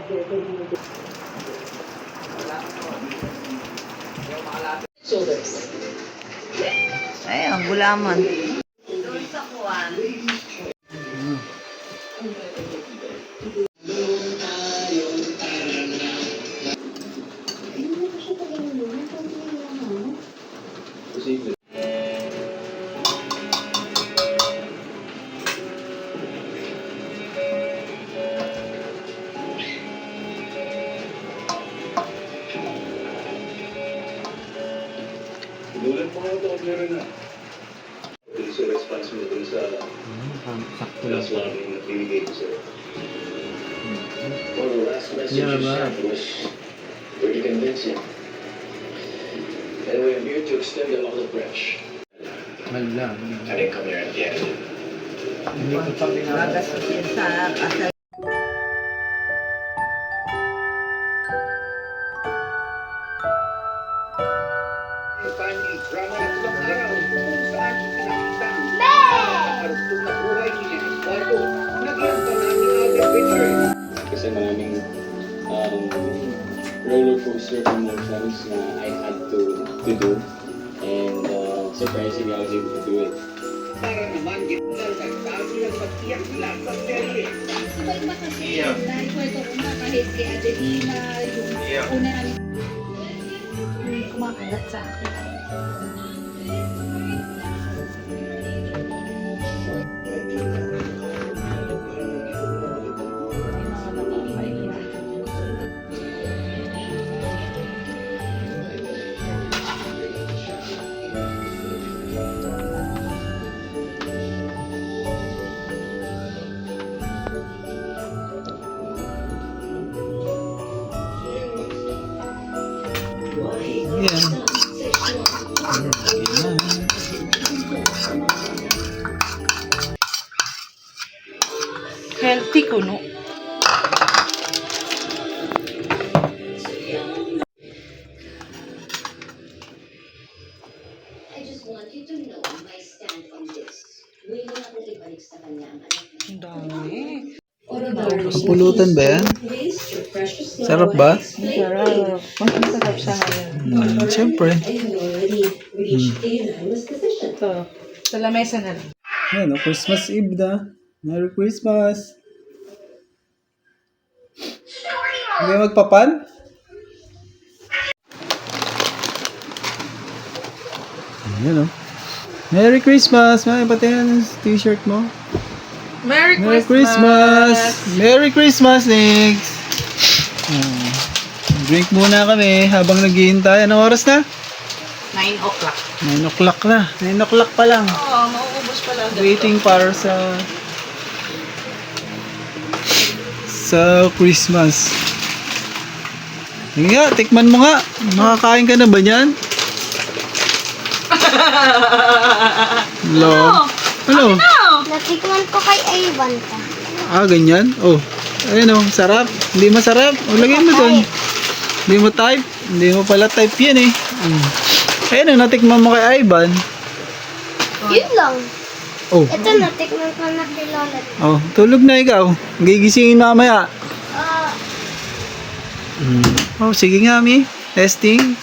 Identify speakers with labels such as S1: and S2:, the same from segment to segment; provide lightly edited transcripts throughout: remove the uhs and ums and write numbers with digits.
S1: Ay, ang gulaman.
S2: Sinulat mo nga ito kung meron na. Hindi siya response mo dun sa last warning na binigay ko sa'yo. Well, the last message you sent was pretty convincing. Anyway, I'm here to extend the olive branch. I didn't come here at the end.
S1: Magastusin sa kasal.
S3: Kasi maraming roller coaster emotions na I had to do, and surprisingly I was able to do it.
S4: Iba-iba kasi na-rekwento ko na kahit kay Adelina, yung una namin kumakagat sa akin.
S1: Healthy kuno.
S5: I just want you to know my stand on this. Willing akong ibalik sa kanya ang anak niya.
S1: Ang dami.
S6: Pulutan ba yan? Sarap ba?
S1: Sarap. Mas masarap siya ngayon.
S6: Siyempre.
S1: Ito. Sa lamesa na lang.
S6: Ayan, Christmas Eve na. Merry Christmas! Hindi magpapan? Ayan o. Merry Christmas! May pati yan t-shirt mo.
S1: Merry
S6: Merry
S1: Christmas!
S6: Christmas! Merry Christmas, Nix! Drink muna kami habang naghihintay. Anong oras na?
S1: 9 o'clock.
S6: 9 o'clock na. 9 o'clock pa lang.
S1: Oo, mauubos pala.
S6: Waiting para sa Christmas. Sige nga, tikman mo nga. Makakain ka na ba niyan? Hello? Ano?
S7: Natikman ko kay Ivan pa.
S6: Ah, ganyan? Oh. Ayun oh, sarap. Hindi masarap. O, lagyan mo doon. Hindi mo type. Hindi mo pala type yan eh. Ayun oh, natikman mo kay Ivan.
S7: Yun lang.
S6: Oh.
S7: Ito, natikman ko na kay Lola.
S6: Oh, tulog na ikaw. Gigisingin mamaya. Oh, sige nga, Mi. Testing.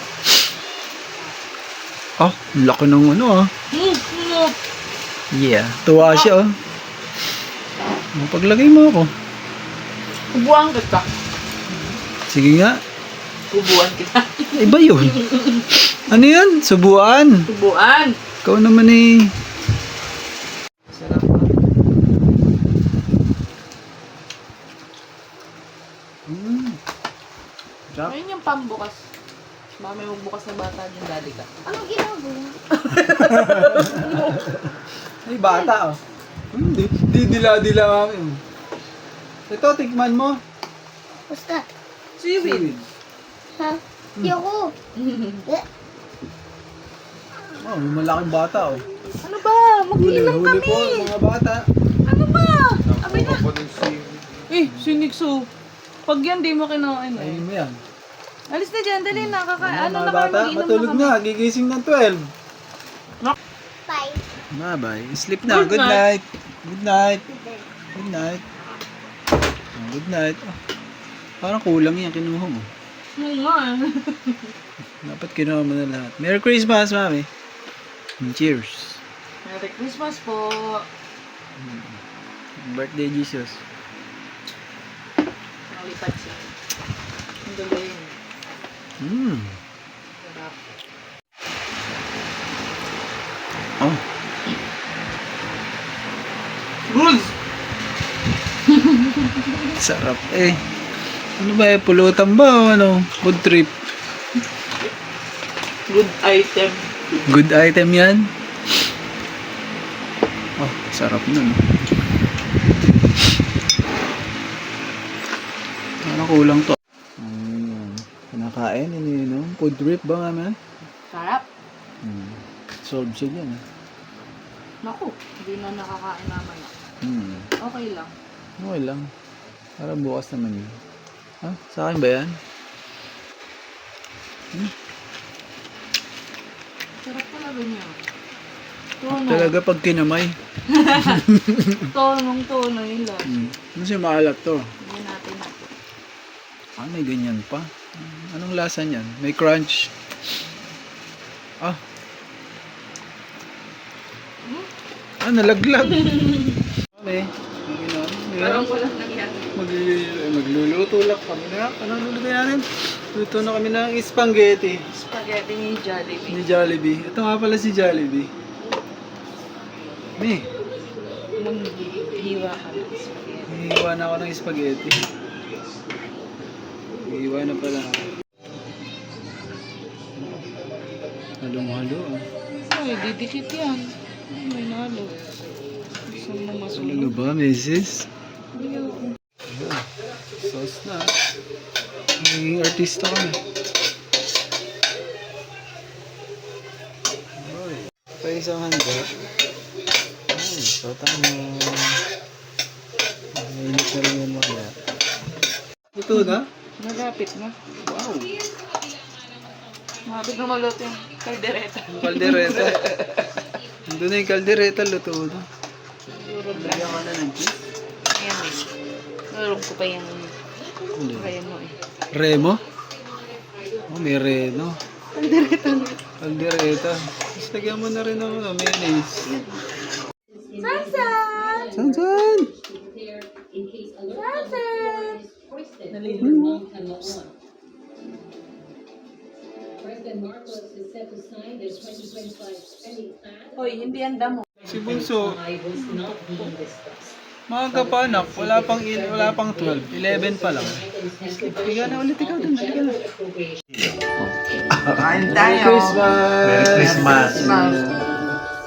S6: Oh, laki ng ano ah. Yeah, tuwa siya oh. Paglagay mo ako.
S1: Ubuan kita.
S6: Sige nga.
S1: Ubuan kita.
S6: Iba yun. Ano yan? Subuan.
S1: Ubuan.
S6: Ikaw naman eh. Sarap ba? Sarap.
S1: Ayun yung pambukas. Mami, magbukas na bata yung daddy ka.
S7: Anong ginagawa?
S6: Ay, bata oh. Hindi. Dila-dila mami. Ito, tikman mo.
S7: Basta.
S1: Seaweed.
S7: Ha? Yoko.
S6: Oh, may malaking bata oh.
S1: Ano ba? Mag-inom
S6: Huli
S1: kami.
S6: po mga bata.
S1: Ano ba? Abay na. Eh, sinikso. Pag yan, di mo kinain eh.
S6: Ayun mo yan.
S1: Alis na dyan, dali na. Ano
S6: Mga
S1: na kami,
S6: bata,
S1: mag-inom
S6: matulog
S1: na
S6: na. Gigising ng 12.
S7: Bye.
S6: Bye-bye. Sleep na.
S1: Good
S6: Good
S1: night.
S6: night. Good night. Good night. Good night. Parang kulang yan, kinuha mo.
S1: Oo nga.
S6: Dapat kinuha mo na lahat. Merry Christmas, Mami. Cheers.
S1: Merry Christmas po.
S6: Birthday Jesus.
S1: Nalipat siya. Ang galing. Sarap.
S6: Oh.
S1: Good!
S6: Sarap eh. Ano ba eh? Pulutan ba o ano? Food trip.
S1: Good item.
S6: Good item yan. Oh, sarap nun. Ano kulang to? Kinakain, iniinom. Food trip ba nga?
S1: Sarap.
S6: Solve siya yan.
S1: Naku, hindi na nakakain naman. Okay lang.
S6: Okay lang. Para bukas naman yun. Ha? Sa akin ba yan?
S1: Sarap talaga niya. Tono.
S6: Talaga pag kinamay.
S1: Tonong-tono yun lang.
S6: Ano siya maalat to?
S1: Hindi natin natin.
S6: Ah, may ganyan pa. Anong lasa niyan? May crunch. Ah. Ah, nalaglag. Okay.
S1: Parang walang nangyari.
S6: Magluluto lang kami na. Anong luluto natin? Luto na kami ng spaghetti.
S1: Spaghetti ni Jollibee.
S6: Ni Jollibee. Ito nga pala si Jollibee. May.
S1: Hiwa ka ng spaghetti.
S6: Hihiwa na ako ng spaghetti. Hihiwa na pala. Halong-halo.
S1: Ay, didikit yan. Ay, may nalo. Gusto mo
S6: Talaga
S1: masunod?
S6: ba, Mrs.?
S1: Hindi ako.
S6: Sauce na. Magiging artista kami. Oy. Pa isang handa. Ay, sota mo. Mainit na lang yung mga. Ito na?
S1: Malapit na.
S6: Wow.
S1: Malapit na maluto yung kaldereta.
S6: Yung kaldereta. Nandun na yung kaldereta, luto na. Lagyan ka na ng cheese.
S1: Ayan eh. Nalulog ko pa yung
S6: Ano?
S1: kaya mo eh.
S6: Remo? Oh, may reno.
S1: Kaldereta na.
S6: Kaldereta. Tapos lagyan mo na rin ng mayonnaise.
S1: Sansan!
S6: Sansan!
S1: Sansan! Hoy, hindi ang damo.
S6: Si Bunso, maaga pa anak, wala pang 12, 11 pa lang. Higa na ulit ikaw dun, higa na.
S8: Kain
S6: Merry
S8: tayo.
S6: Christmas!
S8: Merry Christmas.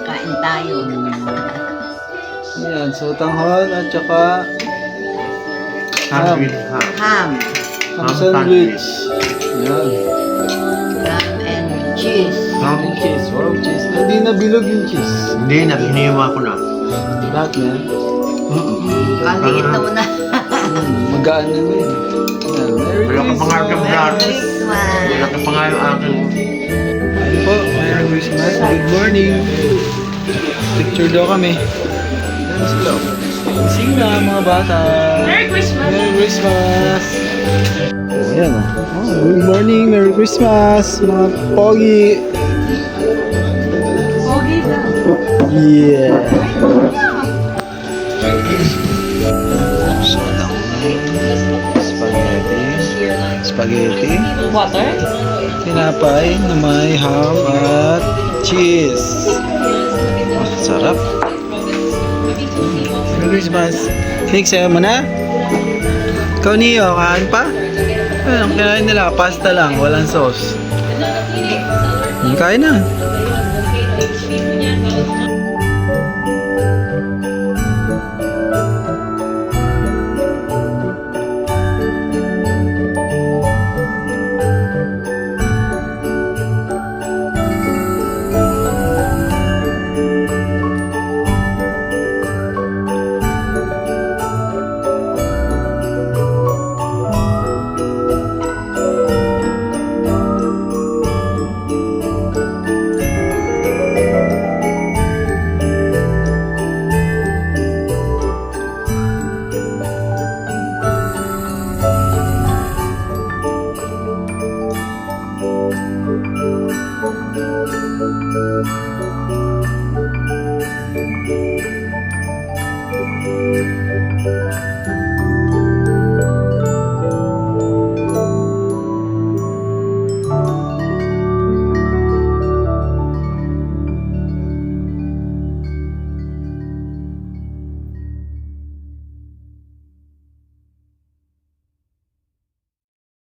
S8: Kain tayo.
S6: Yan, sotanghon at saka ham.
S8: Ham.
S6: Ham sandwich. Yan.
S8: Ham and cheese.
S6: Ham and cheese. Wow, cheese. Hindi na bilog yung cheese.
S9: Hindi na, hiniwa ko na.
S6: Lahat na yan.
S8: Kaliit na mo na.
S6: Magaan na na yun. Yan, Merry
S9: Wala ka pang harap
S6: Christmas!
S9: na.
S8: Christmas.
S9: Wala ka pa nga yung akin.
S6: Ayun po, Merry Christmas. Good morning. Picture daw kami. Yan sila. Sing na mga bata.
S1: Merry Christmas!
S6: Merry Christmas! Oh, ayan oh. Good morning, Merry Christmas, mga pogi.
S1: Pogi na.
S6: Yeah. Spaghetti.
S1: Water?
S6: Tinapay na may ham at cheese. Oh, sarap. Merry Christmas. Cake sa'yo mo na? Ikaw niyo, kain pa? Ang kinain nila, pasta lang, walang sauce. Kain na.